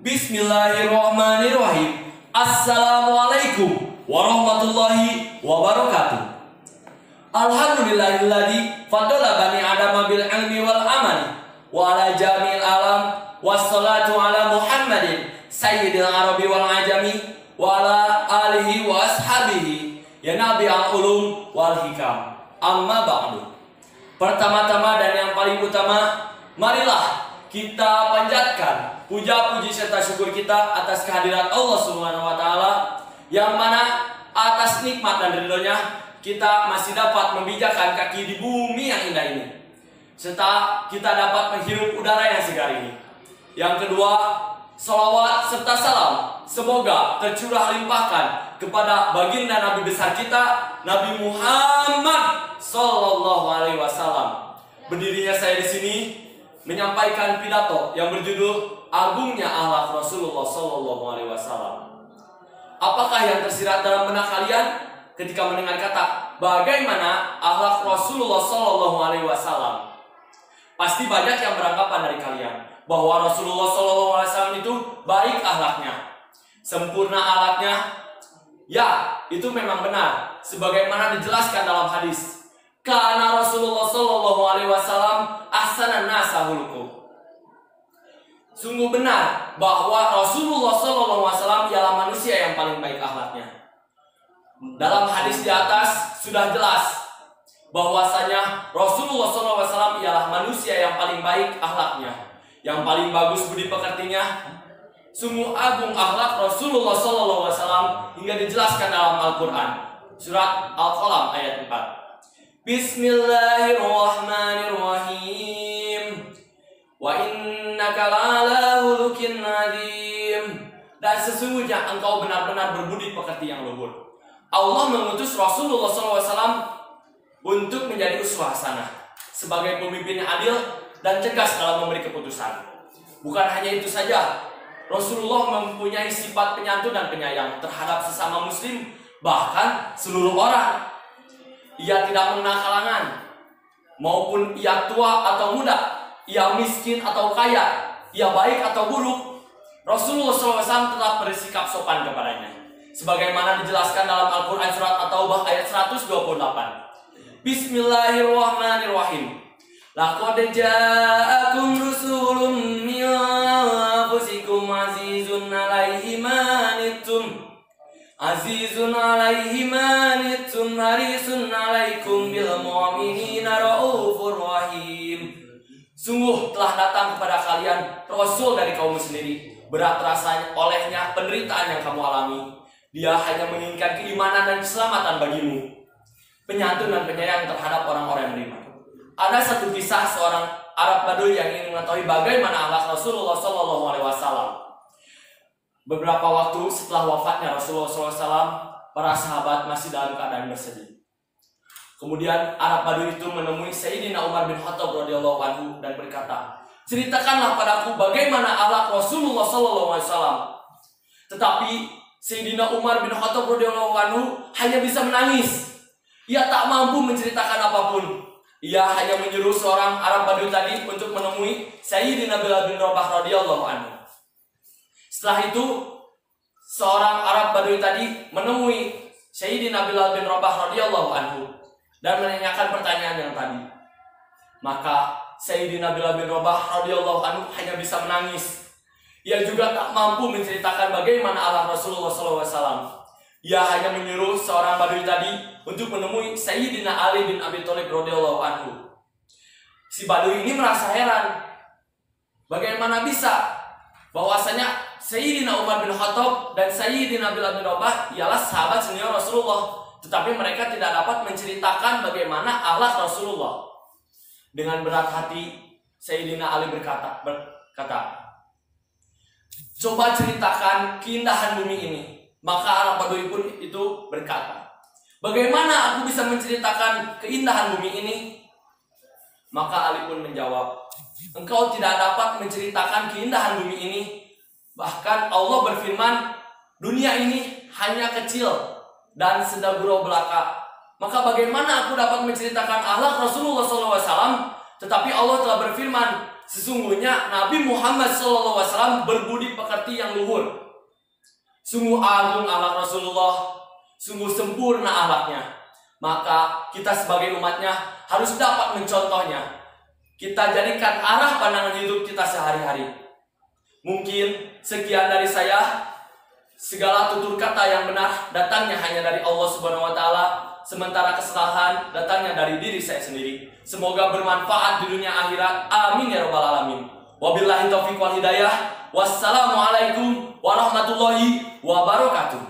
Bismillahirrahmanirrahim. Assalamualaikum warahmatullahi wabarakatuh. Alhamdulillahilladzi faddala bani adama bil ilmi wal amali wa ala jami'il alam wassalatu ala Muhammadin sayyidil arabi wal ajami wa ala alihi wa ashabihi ya nabi al ulum wal hikam. Amma ba'du. Pertama-tama dan yang paling utama, marilah kita panjatkan puja-puji serta syukur kita atas kehadiran Allah Subhanahu wa taala yang mana atas nikmat dan ridhonya kita masih dapat memijakkan kaki di bumi yang indah ini, serta kita dapat menghirup udara yang segar ini. Yang kedua, salawat serta salam semoga tercurah limpahkan kepada baginda Nabi besar kita, Nabi Muhammad Sallallahu Alaihi Wasallam. Berdirinya saya di sini menyampaikan pidato yang berjudul Agungnya Akhlak Rasulullah Sallallahu Alaihi Wasallam. Apakah yang tersirat dalam benak kalian ketika mendengar kata bagaimana akhlak Rasulullah Sallallahu Alaihi Wasallam? Pasti banyak yang beranggapan dari kalian bahwa Rasulullah Sallallahu Alaihi Wasallam itu baik akhlaknya, sempurna akhlaknya. Ya, itu memang benar. Sebagaimana dijelaskan dalam hadis, karena Rasulullah Sallallahu Alaihi Wasallam ahsanan nasa khuluquh. Sungguh benar bahwa Rasulullah Sallallahu Alaihi Wasallam ialah manusia yang paling baik akhlaknya. Dalam hadis di atas sudah jelas bahwasanya Rasulullah Sallallahu Alaihi Wasallam ialah manusia yang paling baik akhlaknya, yang paling bagus budi pekertinya. Sungguh agung akhlak Rasulullah Sallallahu Alaihi Wasallam hingga dijelaskan dalam Al-Quran surat Al-Qalam ayat 4. Bismillahirrahmanirrahim. Wa innaka la'ala khuluqin 'adzim. Dan sesungguhnya engkau benar-benar berbudi pekerti yang luhur. Allah mengutus Rasulullah SAW untuk menjadi uswah hasanah sebagai pemimpin yang adil dan tegas dalam memberi keputusan. Bukan hanya itu saja, Rasulullah mempunyai sifat penyantun dan penyayang terhadap sesama muslim, bahkan seluruh orang. Ia tidak mengenal kalangan, maupun ia tua atau muda, ia miskin atau kaya, ia baik atau buruk. Rasulullah SAW tetap bersikap sopan kepadanya, sebagaimana dijelaskan dalam Al-Quran surat At-Taubah ayat 128. Bismillahirrahmanirrahim. Laqad ja'akum rusulun min anfusikum azizun 'alaihi ma anittum Azizun 'alaihi ma anittum harisun 'alaikum bil mu'minina raufur rahim. Sungguh telah datang kepada kalian Rasul dari kaummu sendiri, berat rasanya olehnya penderitaan yang kamu alami. Dia hanya menginginkan keimanan dan keselamatan bagimu, penyantun dan penyayang terhadap orang-orang yang beriman. Ada satu kisah seorang Arab Baduy yang ingin mengetahui bagaimana akhlak Rasulullah Sallallahu Alaihi Wasallam. Beberapa waktu setelah wafatnya Rasulullah SAW, para sahabat masih dalam keadaan bersedih. Kemudian Arab Baduy itu menemui Sayyidina Umar bin Khattab radhiyallahu anhu dan berkata, ceritakanlah padaku bagaimana akhlak Rasulullah Sallallahu Alaihi Wasallam. Tetapi Sayyidina Umar bin Khattab radhiyallahu anhu hanya bisa menangis. Ia tak mampu menceritakan apapun. Ia hanya menyuruh seorang Arab Baduy tadi untuk menemui Sayyidina Bilal bin Rabah radhiyallahu anhu. Setelah itu, seorang Arab Baduy tadi menemui Sayyidina Bilal bin Rabah radhiyallahu anhu dan menanyakan pertanyaan yang tadi. Maka Sayyidina Bilal bin Rabah radhiyallahu anhu hanya bisa menangis. Ia juga tak mampu menceritakan bagaimana akhlak Rasulullah SAW. Ia hanya menyuruh seorang Baduy tadi untuk menemui Sayyidina Ali bin Abi Thalib radhiyallahu anhu. Si Baduy ini merasa heran. Bagaimana bisa bahwasanya Sayyidina Umar bin Khattab dan Sayyidina Bilal bin Rabah ialah sahabat senior Rasulullah, tetapi mereka tidak dapat menceritakan bagaimana akhlak Rasulullah. Dengan berat hati Sayyidina Ali berkata, coba ceritakan keindahan bumi ini. Maka Arab Baduy pun itu berkata, bagaimana aku bisa menceritakan keindahan bumi ini? Maka Ali pun menjawab, engkau tidak dapat menceritakan keindahan bumi ini. Bahkan Allah berfirman, dunia ini hanya kecil dan sedaburo belaka. Maka bagaimana aku dapat menceritakan akhlak Rasulullah SAW? Tetapi Allah telah berfirman, sesungguhnya Nabi Muhammad SAW berbudi pekerti yang luhur. Sungguh agung akhlak Rasulullah, sungguh sempurna akhlaknya. Maka kita sebagai umatnya harus dapat mencontohnya. Kita jadikan arah pandangan hidup kita sehari-hari. Mungkin sekian dari saya. Segala tutur kata yang benar datangnya hanya dari Allah Subhanahu wa taala, sementara kesalahan datangnya dari diri saya sendiri. Semoga bermanfaat di dunia akhirat. Amin ya rabbal alamin. Wabillahi taufiq wal hidayah. Wassalamualaikum warahmatullahi wabarakatuh.